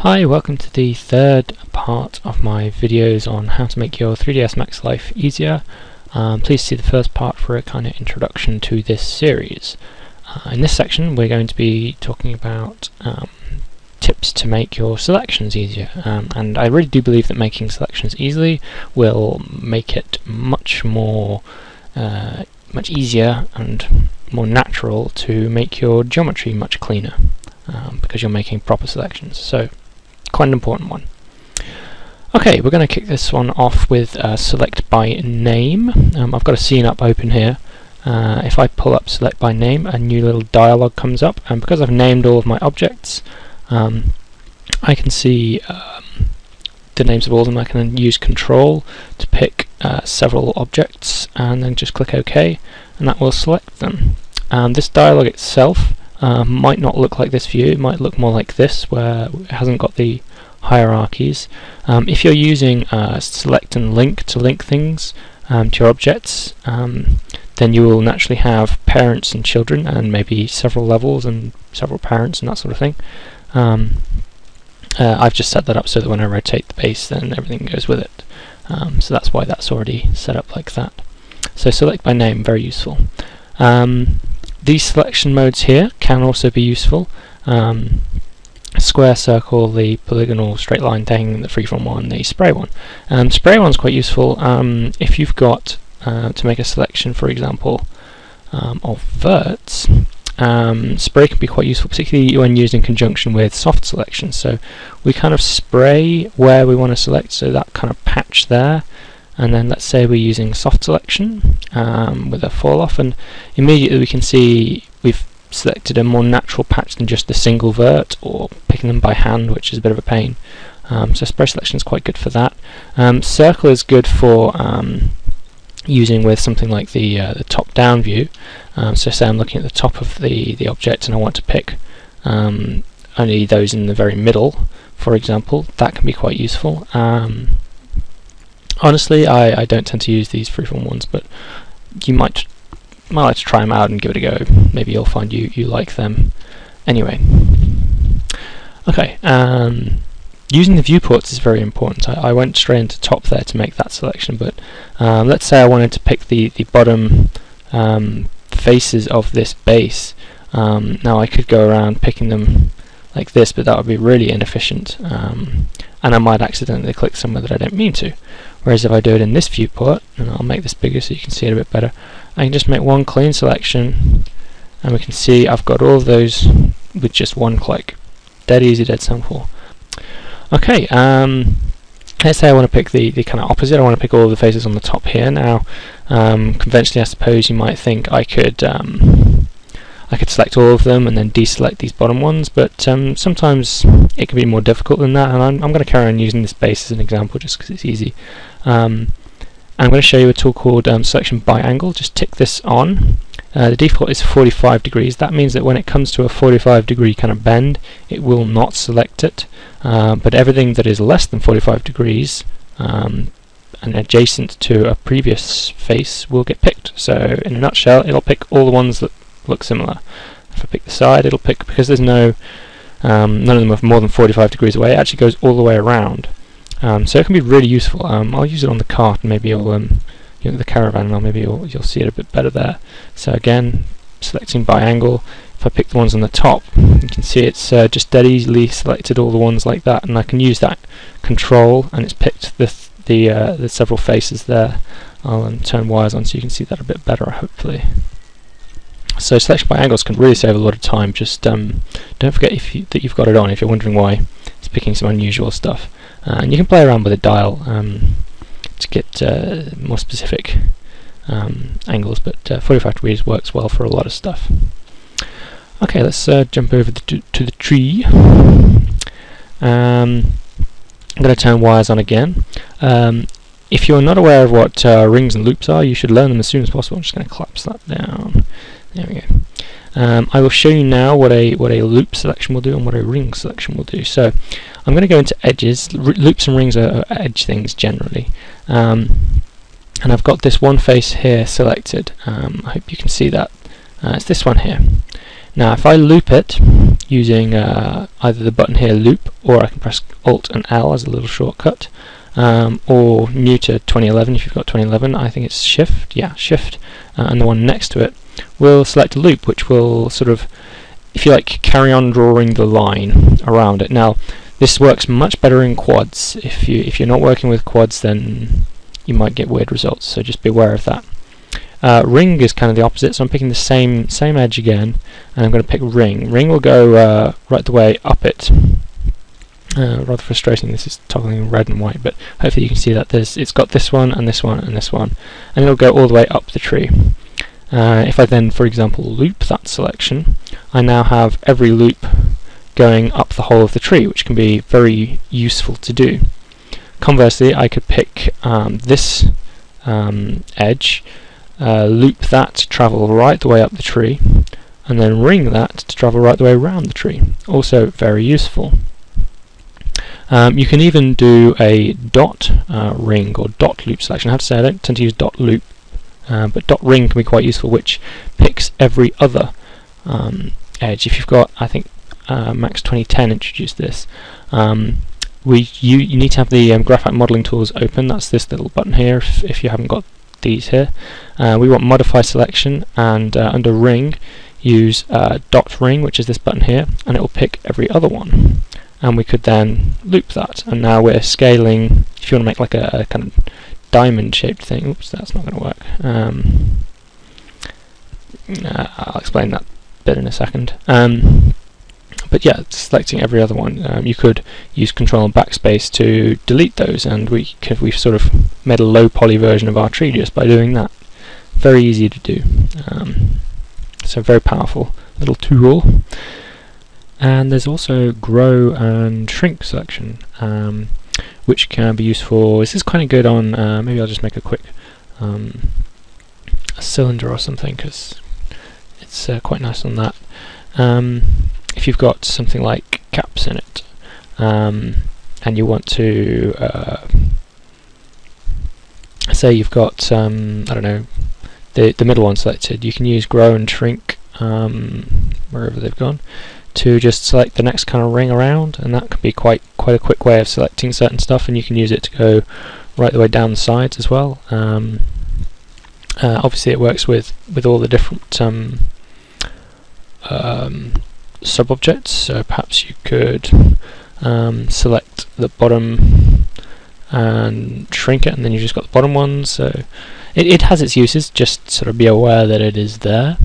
Hi, welcome to the third part of my videos on how to make your 3ds Max life easier. Please see the first part for a kind of introduction to this series. In this section we're going to be talking about tips to make your selections easier, and I really do believe that making selections easily will make it much easier and more natural to make your geometry much cleaner, because you're making proper selections. So quite an important one. Okay, we're going to kick this one off with select by name. I've got a scene up open here. If I pull up select by name, a new little dialog comes up, and because I've named all of my objects, I can see the names of all of them. I can then use Control to pick several objects and then just click OK, and that will select them. This dialog itself might not look like this view. It might look more like this, where it hasn't got the hierarchies. If you're using select and link to link things to your objects, then you will naturally have parents and children, and maybe several levels and several parents and that sort of thing. I've just set that up so that when I rotate the base, then everything goes with it. So that's why that's already set up like that. So select by name, very useful. These selection modes here can also be useful. Square, circle, the polygonal, straight line thing, the freeform one, the spray one. Spray one's quite useful if you've got to make a selection, for example, of verts. Spray can be quite useful, particularly when used in conjunction with soft selection. So we kind of spray where we want to select, so that kind of patch there. And then let's say we're using soft selection with a fall off, and immediately we can see we've selected a more natural patch than just a single vert or picking them by hand, which is a bit of a pain. So spray selection is quite good for that. Circle is good for using with something like the top down view. So say I'm looking at the top of the object and I want to pick only those in the very middle, for example. That can be quite useful. Honestly, I don't tend to use these freeform ones, but you might like to try them out and give it a go. Maybe you'll find you like them. Anyway, okay. Using the viewports is very important. I went straight into top there to make that selection, but let's say I wanted to pick the bottom faces of this base. Now I could go around picking them like this, but that would be really inefficient, and I might accidentally click somewhere that I don't mean to. Whereas if I do it in this viewport, and I'll make this bigger so you can see it a bit better, I can just make one clean selection, and we can see I've got all of those with just one click. Dead easy, dead simple. Okay, let's say I want to pick the kind of opposite. I want to pick all of the faces on the top here. Now, conventionally, I suppose you might think I could select all of them and then deselect these bottom ones, but sometimes it can be more difficult than that, and I'm going to carry on using this base as an example just because it's easy. I'm going to show you a tool called selection by angle. Just tick this on. The default is 45 degrees. That means that when it comes to a 45 degree kind of bend, it will not select it, but everything that is less than 45 degrees and adjacent to a previous face will get picked. So in a nutshell, it'll pick all the ones that look similar. If I pick the side, it'll pick, because there's none of them are more than 45 degrees away, it actually goes all the way around. So it can be really useful. I'll use it on the cart, and maybe the caravan, and maybe you'll see it a bit better there. So again, selecting by angle. If I pick the ones on the top, you can see it's just dead easily selected all the ones like that, and I can use that Control, and it's picked the several faces there. I'll turn wires on so you can see that a bit better, hopefully. So selection by angles can really save a lot of time. Just don't forget that you've got it on if you're wondering why it's picking some unusual stuff. And you can play around with a dial to get more specific angles, but 45 degrees works well for a lot of stuff. Okay, let's jump over to the tree. I'm going to turn wires on again. If you're not aware of what rings and loops are, you should learn them as soon as possible. I'm just going to collapse that down. There we go. I will show you now what a loop selection will do and what a ring selection will do. So I'm going to go into edges. Loops and rings are edge things generally. And I've got this one face here selected. I hope you can see that. It's this one here. Now if I loop it using either the button here, loop, or I can press Alt and L as a little shortcut, or new to 2011 if you've got 2011, I think it's Shift, yeah, Shift, and the one next to it, we'll select a loop which will sort of, if you like, carry on drawing the line around it. Now this works much better in quads. If you're not working with quads, then you might get weird results, so just be aware of that. Ring is kind of the opposite, so I'm picking the same edge again, and I'm going to pick ring. Ring will go right the way up it. Rather frustrating, this is toggling red and white, but hopefully you can see that it's got this one and this one and this one, and it'll go all the way up the tree. If I then, for example, loop that selection, I now have every loop going up the whole of the tree, which can be very useful to do. Conversely, I could pick this edge, loop that to travel right the way up the tree, and then ring that to travel right the way around the tree. Also very useful. You can even do a dot ring or dot loop selection. I have to say I don't tend to use dot loop, but dot ring can be quite useful, which picks every other edge. If you've got, I think Max 2010 introduced this, you need to have the graphite modeling tools open. That's this little button here if you haven't got these here. We want modify selection, and under ring use dot ring, which is this button here, and it will pick every other one. And we could then loop that, and now we're scaling. If you want to make like a kind of diamond shaped thing, oops, that's not going to work. I'll explain that bit in a second. But yeah, selecting every other one, you could use Control and Backspace to delete those, and we've sort of made a low poly version of our tree just by doing that. Very easy to do. So very powerful little tool. And there's also grow and shrink selection, which can be useful. This is kind of good on, maybe I'll just make a quick a cylinder or something, because it's quite nice on that. If you've got something like caps in it, and you want to, say you've got, I don't know, the middle one selected, you can use grow and shrink, wherever they've gone, to just select the next kind of ring around, and that can be quite a quick way of selecting certain stuff, and you can use it to go right the way down the sides as well. Obviously it works with all the different sub-objects, so perhaps you could select the bottom and shrink it, and then you've just got the bottom one. So it has its uses, just sort of be aware that it is there.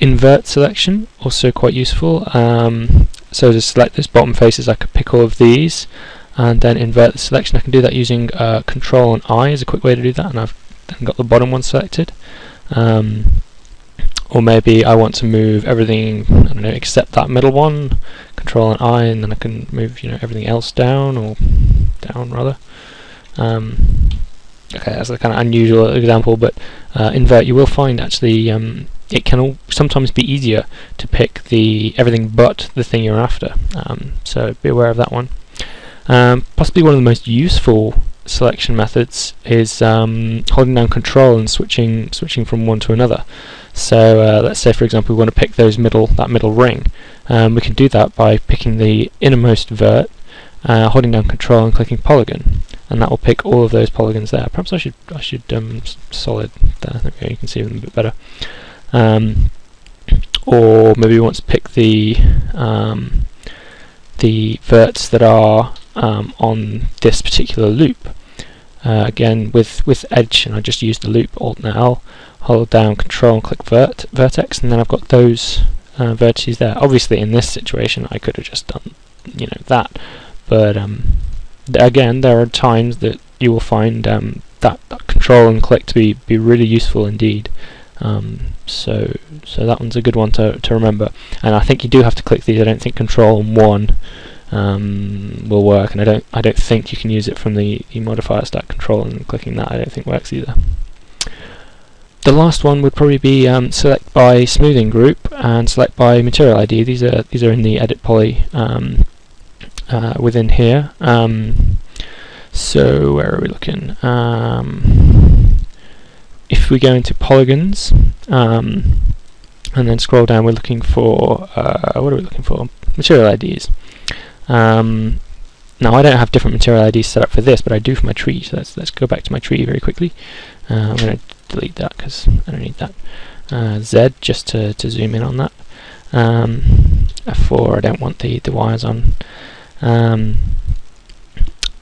Invert selection, also quite useful. So to select this bottom faces, I could pick all of these and then invert the selection. I can do that using Control and I is a quick way to do that, and I've then got the bottom one selected. Or maybe I want to move everything, I don't know, except that middle one, Control and I, and then I can move, you know, everything else down, or down rather. Okay, that's a kind of unusual example, but invert, you will find actually it can sometimes be easier to pick everything but the thing you're after. So be aware of that one. Possibly one of the most useful selection methods is holding down Control and switching from one to another. So let's say, for example, we want to pick that middle ring. We can do that by picking the innermost vert, holding down Control and clicking polygon, and that will pick all of those polygons there. Perhaps I should solid there. Okay, you can see them a bit better. Or maybe we want to pick the verts that are on this particular loop. Again, with edge, and I just use the loop, Alt and L, hold down Control and click vertex, and then I've got those vertices there. Obviously, in this situation, I could have just done, you know, that. But again, there are times that you will find that Control and click to be really useful indeed. So that one's a good one to remember. And I think you do have to click these. I don't think Control and 1 will work, and I don't think you can use it from the modifier stack. Control and clicking that I don't think works either. The last one would probably be select by smoothing group and select by material ID. These are in the edit poly within here. So where are we looking? If we go into polygons, and then scroll down. We're looking for what are we looking for? Material IDs. Now I don't have different material IDs set up for this, but I do for my tree. So let's go back to my tree very quickly. I'm going to delete that because I don't need that. Z just to zoom in on that. F4, I don't want the wires on.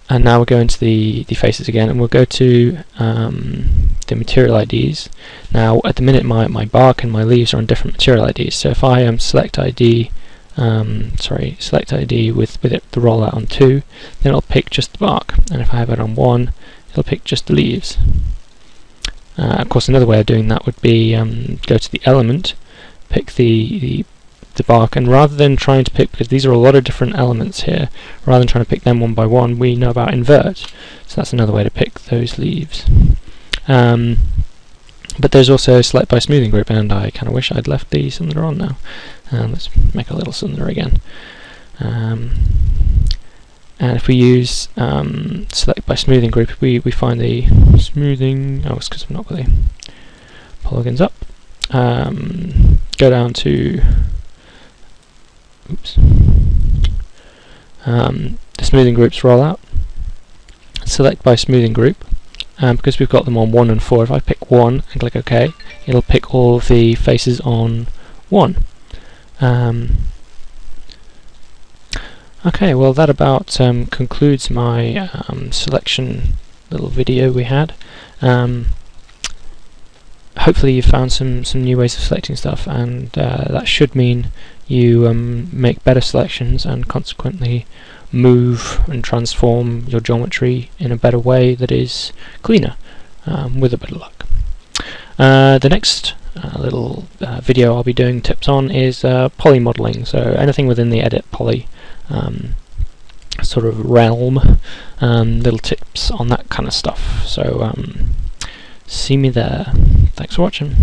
And now we'll go into the faces again, and we'll go to the material IDs. Now at the minute my bark and my leaves are on different material IDs, so if I select ID select ID with it the rollout on 2, then it'll pick just the bark, and if I have it on 1, it'll pick just the leaves. Of course, another way of doing that would be go to the element, pick the bark, and rather than trying to pick, because these are a lot of different elements here, rather than trying to pick them one by one, we know about invert, so that's another way to pick those leaves. But there's also select by smoothing group, and I kind of wish I'd left the cylinder on now. Let's make a little cylinder again. And if we use select by smoothing group, we find the smoothing. Oh, it's because I've not got the polygons up. Go down to the smoothing groups rollout. Select by smoothing group. Because we've got them on 1 and 4, if I pick 1 and click OK, it'll pick all of the faces on 1. Okay, well that about concludes my selection little video we had. Hopefully you found some new ways of selecting stuff, and that should mean you make better selections and consequently move and transform your geometry in a better way that is cleaner, with a bit of luck. The next little video I'll be doing tips on is poly modeling, so anything within the edit poly sort of realm, little tips on that kind of stuff. So see me there. Thanks for watching.